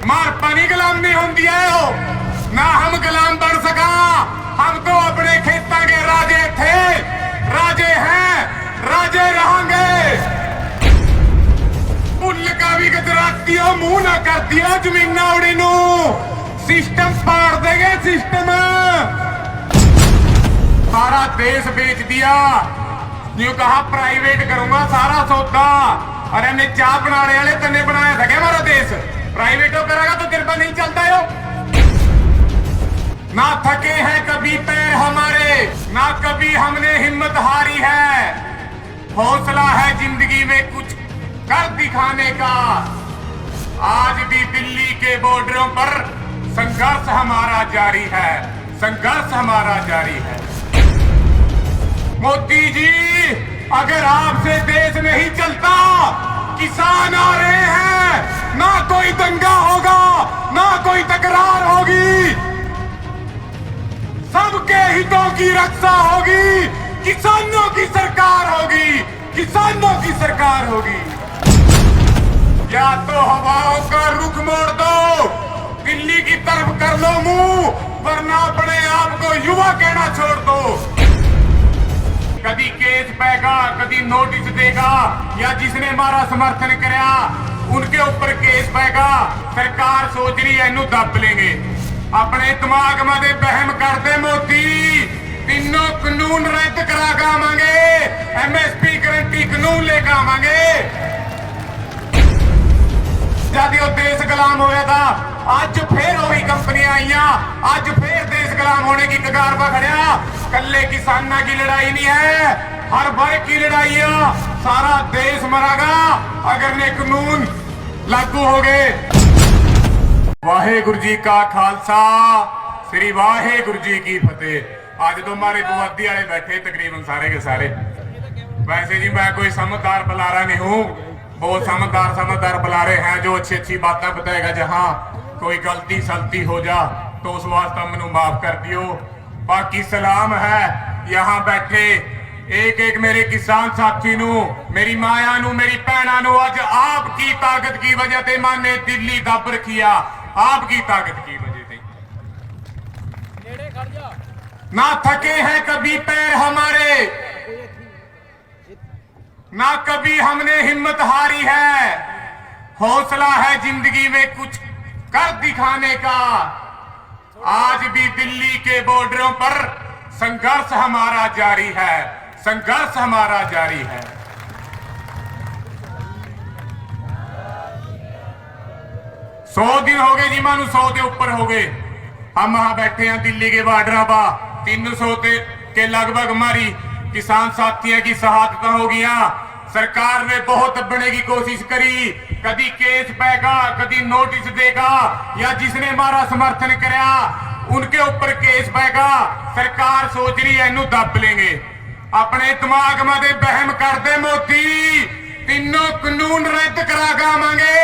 मारपानी गुलामी होंदी है ओ ना हम गुलाम बन सका। हम तो अपने खेतों के राजे थे, राजे हैं, राजे रहेंगे। भुल का भी गुजराती मुंह ना कर दिया जमीन उड़ी नू सिस्टम पाड़ देंगे सिस्टम। सारा देश बेच दिया, यूं कहा प्राइवेट करूंगा सारा सौदा। अरे ने चाह बनाने वाले तने बनाया था क्या हमारा देश? प्राइवेट करेगा तो तेरे पर नहीं चलता हो। ना थके हैं कभी पैर हमारे, ना कभी हमने हिम्मत हारी है। हौसला है जिंदगी में कुछ कर दिखाने का। आज भी दिल्ली के बॉर्डरों पर संघर्ष हमारा जारी है, संघर्ष हमारा जारी है। मोदी जी अगर आपसे देश नहीं चलता, किसान आ रहे हैं, ना कोई दंगा होगा, ना कोई तकरार होगी, सबके हितों की रक्षा होगी, किसानों की सरकार होगी, किसानों की सरकार होगी। या तो हवाओं का रुख मोड़ दो, दिल्ली की तरफ कर लो मुंह, वरना अपने आप को युवा कहना छोड़ दो। कभी केस पेगा, कभी नोटिस देगा, या जिसने हमारा समर्थन कराया उनके ऊपर केस पेगा। सरकार सोच रही है इनू दब लेंगे। अपने दिमाग में बहम कर दे मोदी, तीनों कानून रद्द करा के आवांगे, MSP गारंटी कानून लेकर आवांगे। जब वो देश गुलाम होया था, अज फिर वही कंपनियां आईया, अज फिर देश गुलाम होने की कगार पर खड़िया। कल्ले किसानों की लड़ाई नहीं है, हर वर्ग की लड़ाई है। सारा देश मरेगा अगर ने कानून लागू हो गए। वाहेगुरु जी का खालसा, श्री वाहेगुरु जी की फतेह। आज तो हमारे पुवादी वाले बैठे तकरीबन सारे के सारे। वैसे जी मैं कोई समझदार बुलारा नहीं हूँ, बहुत समझदार बुलारे हैं जो अच्छी अच्छी बातें बताएगा। जहाँ कोई गलती सलती हो जा तो उस वास्ते मैनू माफ कर दियो। बाकी सलाम है यहाँ बैठे एक एक मेरे किसान साथी नू, मेरी माया नू, मेरी भैणा नू। अज आपकी ताकत की वजह से माने दिल्ली दब रखिया, आपकी ताकत की वजह से। ना थके हैं कभी पैर हमारे, ना कभी हमने हिम्मत हारी है। हौसला है जिंदगी में कुछ कर दिखाने का। आज भी दिल्ली के बॉर्डरों पर संघर्ष हमारा जारी है, संघर्ष हमारा जारी है। सौ दिन हो गए जी, मानू 100 के ऊपर हो गए। हम वहां बैठे हैं दिल्ली के बॉर्डर पर। 300 के लगभग हमारी किसान साथियों की शहादत हो गया। सरकार ने बहुत दबने की कोशिश करी, कभी केस पेगा, कभी नोटिस देगा, या जिसने हमारा समर्थन कराया उनके ऊपर केस पेगा। सरकार सोच रही है इनू दब लेंगे। अपने दिमाग में बहम कर दे मोदी, तीनों कानून रद्द करा के आवांगे,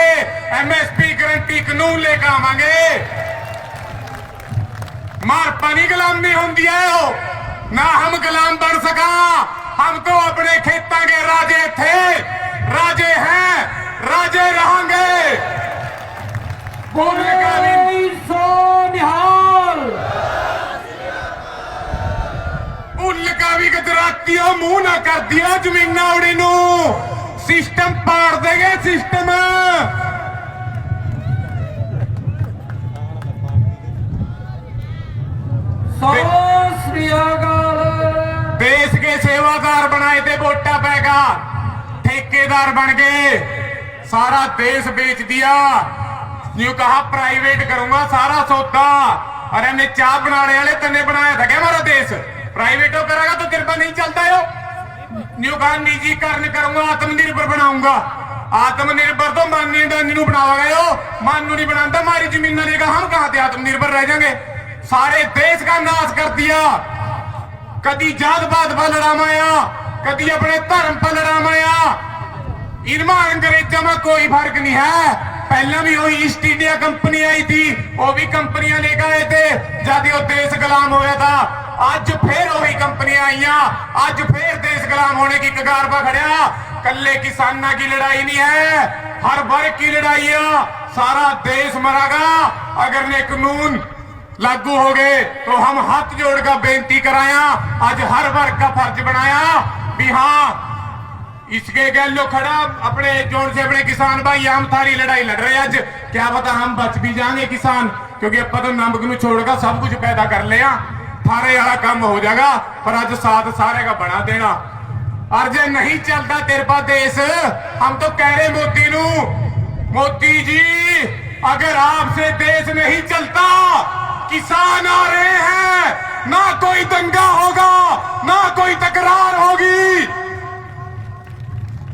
MSP गारंटी कानून लेकर आवांगे। मारपानी गुलामी होंदी है ओ ना हम गुलाम बन सका। हम तो अपने खेतों के राजे थे, राजे हैं, राजे रहेंगे। भूल का भी भूल का भी गुजराती मुंह ना कर दिया जमीन उड़ी नू सिस्टम पाड़ देंगे सिस्टम। देश के सेवादार बनाए थे, वोटा पैगा ठेकेदार बन गए, सारा देश बेच दिया। यूं कहा प्राइवेट करूंगा सारा सौदा। अरे ने चाह बनाने वाले तने बनाया था क्या हमारा देश? प्राइवेट करेगा तो तेरे पर नहीं चलता हो। यूं कहा निजीकरण करूंगा, आत्मनिर्भर बनाऊंगा। आत्मनिर्भर तो मानी डानी बनावा हो, मानू नहीं बनाता। हमारी जमीन लेगा, हम कहां से आत्मनिर्भर रह जाएंगे? सारे देश का नाश कर दिया। कभी जात पात पर लड़ा माया, कभी अपने धर्म पर लड़ा माया। इनमें अंग्रेजों में कोई फर्क नहीं है। पहले भी वही ईस्ट इंडिया कंपनी आई थी, वो भी कंपनियां लेकर आए थे जब वो देश गुलाम होया था। अज फिर वही कंपनियां आईया, अज फिर देश गुलाम होने की कगार पर खड़िया। कल्ले किसानों की लड़ाई नहीं है, हर वर्ग की लड़ाई है, सारा देश मरेगा अगर ने कानून लागू हो गए। तो हम हाथ जोड़कर बेनती कराया, आज हर वर्ग का फर्ज बनाया भी हाँ इसके गैलो खड़ा अपने जोन से अपने किसान भाई हम थारी लड़ाई लड़ रहे आज, क्या पता हम बच भी जाएंगे किसान, क्योंकि अब तो नमक नू छोड़कर सब कुछ पैदा कर लिया, थारे वाला काम हो जाएगा। पर आज साथ सारे का बना देना, और जे नहीं चलता तेरे पास देश, हम तो कह रहे मोदी नू, मोदी जी अगर आपसे देश नहीं चलता, किसान आ रहे हैं, ना कोई दंगा होगा ना कोई तकरार होगी,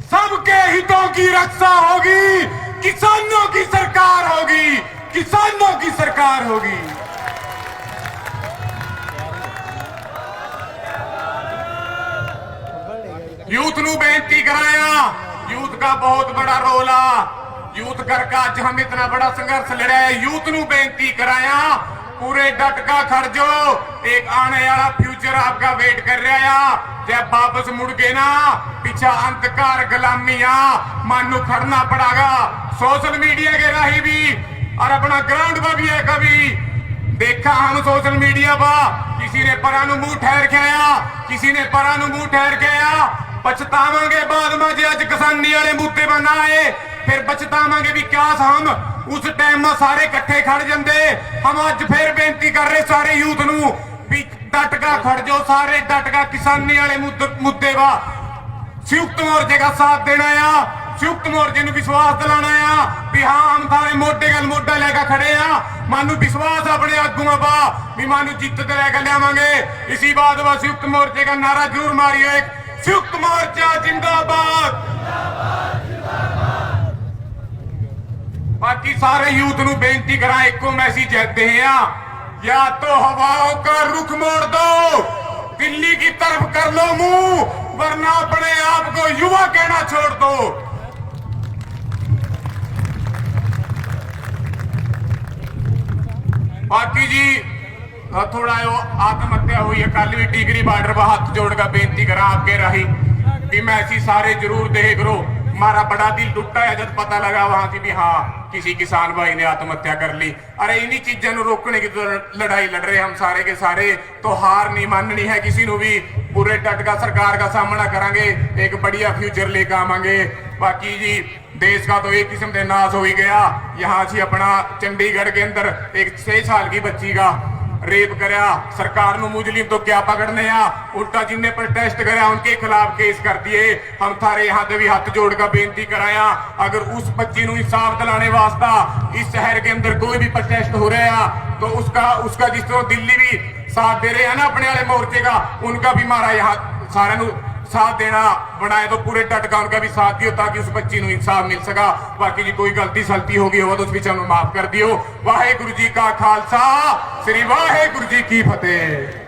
सबके हितों की रक्षा होगी, किसानों की सरकार होगी, किसानों की सरकार होगी। यूथ नू बेनती कराया, यूथ का बहुत बड़ा रोल आ, यूथ करके आज हम इतना बड़ा संघर्ष लड़े, यूथ नू बेनती कराया पूरे डट का खर्जो, एक आने वाला फ्यूचर आपका वेट कर रहा है। जब वापस मुड़ गए ना पीछा अंधकार गुलामिया मानू खड़ना पड़ेगा, सोशल मीडिया के राही भी और अपना ग्राउंड पर भी है। कभी देखा हम सोशल मीडिया पर किसी ने परानु मुंह ठहर के आया, किसी ने परानु मुंह ठहर के आया, पछतावांगे बाद में जे अज किसानी वाले मुद्दे पर ना आए, फिर पछतावांगे भी क्या हम उस टाइम में सारे इकट्ठे खड़ जाते। हम अज फिर बेनती कर रहे सारे यूथ नू भी डट का खड़ जाओ, सारे डट का किसानी वाले मुद्दे वा संयुक्त मोर्चे का साथ देना आ, संयुक्त मोर्चे नू विश्वास दिलाना आ भी हाँ हम थारे मोटे गल मोटा लेकर खड़े आ, मानू विश्वास अपने आगुआ बा भी मानू जित लेकर लियावांगे। इसी बात वा संयुक्त मोर्चे का नारा जरूर मारियो, एक संयुक्त मोर्चा जिंदाबाद। बाकी सारे यूथ नू बेनती करा, एको मैसेज देते हैं, या तो हवाओं का रुख मोड़ दो, दिल्ली की तरफ कर लो मुंह, वरना अपने आप को युवा कहना छोड़ दो। बाकी जी थोड़ा आत्महत्या हुई है, कल भी टिकरी बॉर्डर पर हाथ जोड़कर बेनती करा आपके राही भी मैसी सारे जरूर देख करो। हमारा बड़ा दिल टूटा है जब पता लगा वहां की भी हाँ किसी किसान भाई ने आत्महत्या कर ली। अरे इन्हीं चीजों को रोकने की तो लड़ाई लड़ रहे हम सारे के सारे, तो हार नहीं माननी है किसी को भी, पूरे डट का सरकार का सामना करांगे, एक बढ़िया फ्यूचर लेकर आवांगे। बाकी जी देश का तो एक किस्म से नाश हो ही गया। यहाँ से अपना चंडीगढ़ के अंदर एक 6 साल की बच्ची का रेप करया, सरकार नु मुजरिम तो क्या पकड़ने आ, उल्टा जिन्हें प्रोटेस्ट करया उनके खिलाफ केस कर दिए। हम थारे यहाँ से भी हाथ जोड़कर बेनती कराया, अगर उस बच्ची नु इंसाफ दिलाने वास्ता इस शहर के अंदर कोई भी प्रोटेस्ट हो रहा है तो उसका जिस तरह दिल्ली भी साथ दे रहे हैं ना अपने वाले मोर्चे का, उनका भी मारा यहाँ सारे साथ देना बनाए, तो पूरे डट का उनका भी साथ दियो ताकि उस बच्ची को इंसाफ मिल सका। बाकी जी कोई गलती सलती होगी हो तो उस विचार में माफ कर दियो। वाहे गुरु जी का खालसा, श्री वाहे गुरु जी की फतेह।